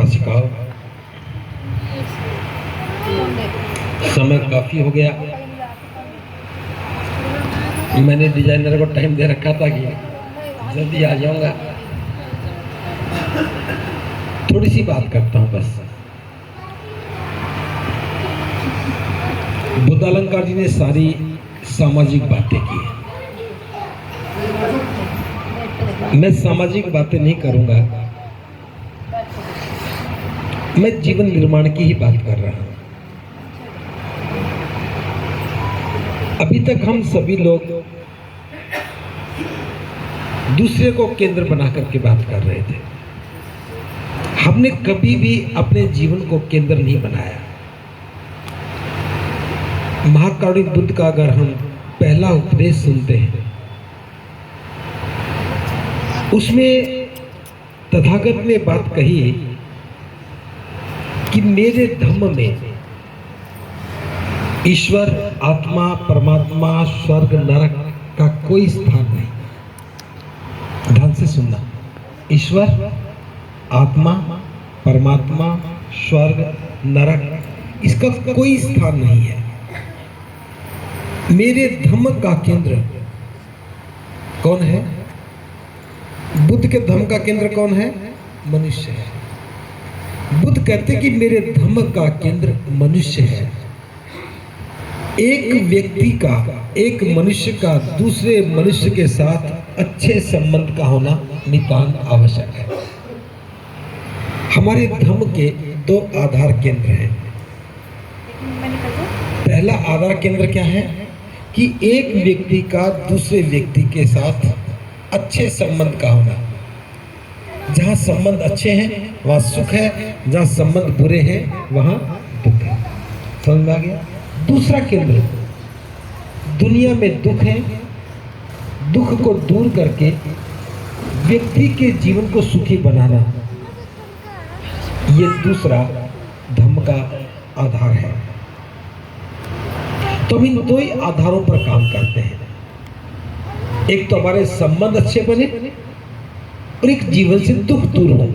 थोड़ा सिखाओ। समय काफी हो गया, मैंने डिजाइनर को टाइम दे रखा था कि जल्दी आ जाऊंगा। थोड़ी सी बात करता हूं बस। बुद्धालंकार जी ने सारी सामाजिक बातें की। मैं सामाजिक बातें नहीं करूंगा, मैं जीवन निर्माण की ही बात कर रहा हूं। अभी तक हम सभी लोग दूसरे को केंद्र बना करके बात कर रहे थे। हमने कभी भी अपने जीवन को केंद्र नहीं बनाया। महाकारुणिक बुद्ध का अगर हम पहला उपदेश सुनते हैं, उसमें तथागत ने बात कही कि मेरे धम्म में ईश्वर, आत्मा, परमात्मा, स्वर्ग, नरक का कोई स्थान नहीं। ध्यान से सुनना, ईश्वर, आत्मा, परमात्मा, स्वर्ग, नरक, इसका कोई स्थान नहीं है। मेरे धम्म का केंद्र कौन है? बुद्ध के धम्म का केंद्र कौन है? मनुष्य है। बुद्ध कहते कि मेरे धम्म का केंद्र मनुष्य है। एक व्यक्ति का, एक मनुष्य का दूसरे मनुष्य के साथ अच्छे संबंध का होना नितांत आवश्यक है। हमारे धम्म के दो आधार केंद्र हैं। पहला आधार केंद्र क्या है कि एक व्यक्ति का दूसरे व्यक्ति के साथ अच्छे संबंध का होना। जहां संबंध अच्छे हैं वहां सुख है, जहां संबंध बुरे हैं वहां दुख है। समझ में आ गया? दूसरा केंद्र, दुनिया में दुख है, दुख को दूर करके व्यक्ति के जीवन को सुखी बनाना, ये दूसरा धम्म का आधार है। तो हम इन दो ही आधारों पर काम करते हैं। एक तो हमारे संबंध अच्छे बने और एक जीवन से दुख दूर हो।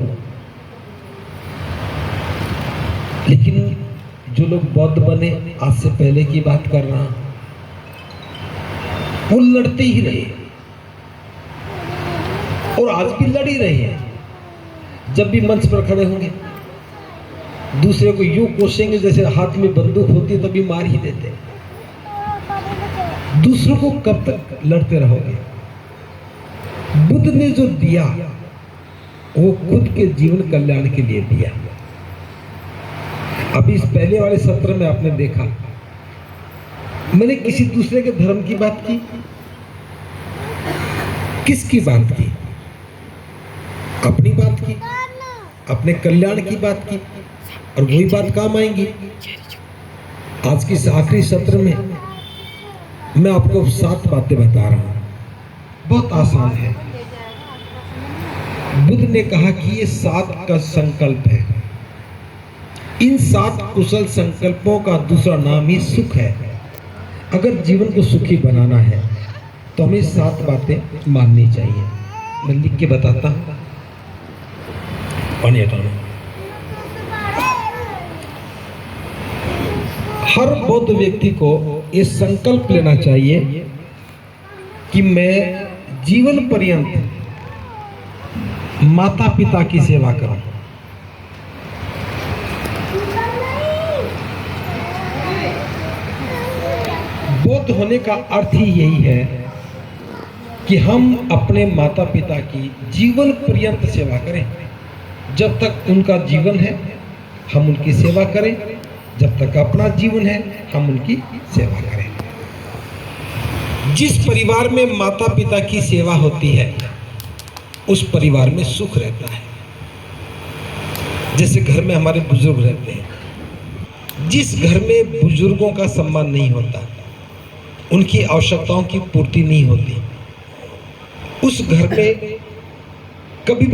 लेकिन जो लोग बौद्ध बने, आज से पहले की बात कर रहा हूं, वो लड़ते ही रहे और आज भी लड़ ही रहे हैं। जब भी मंच पर खड़े होंगे दूसरे को यूं कोसेंगे जैसे हाथ में बंदूक होती है, तभी मार ही देते। दूसरों को कब तक लड़ते रहोगे? बुद्ध ने जो दिया वो खुद के जीवन कल्याण के लिए दिया। अभी इस पहले वाले सत्र में आपने देखा, मैंने किसी दूसरे के धर्म की बात की? किसकी बात की? अपनी बात की, अपने कल्याण की बात की, और वही बात काम आएंगी। आज की इस आखिरी सत्र में मैं आपको 7 बातें बता रहा हूं, बहुत आसान है। बुद्ध ने कहा कि ये 7 का संकल्प है। इन 7 कुशल संकल्पों का दूसरा नाम ही सुख है। अगर जीवन को सुखी बनाना है तो हमें 7 बातें माननी चाहिए। मैं लिख के बताता हूं। पानी हटाना। हर बौद्ध व्यक्ति को ये संकल्प लेना चाहिए कि मैं जीवन पर्यंत माता पिता की सेवा करूं। बौद्ध होने का अर्थ ही यही है कि हम अपने माता पिता की जीवन पर्यंत सेवा करें। जब तक उनका जीवन है हम उनकी सेवा करें, जब तक अपना जीवन है हम उनकी सेवा करें। जिस परिवार में माता पिता की सेवा होती है उस परिवार में सुख रहता है। जैसे घर में हमारे बुजुर्ग रहते हैं, जिस घर में बुजुर्गों का सम्मान नहीं होता, उनकी आवश्यकताओं की पूर्ति नहीं होती, उस घर में कभी भी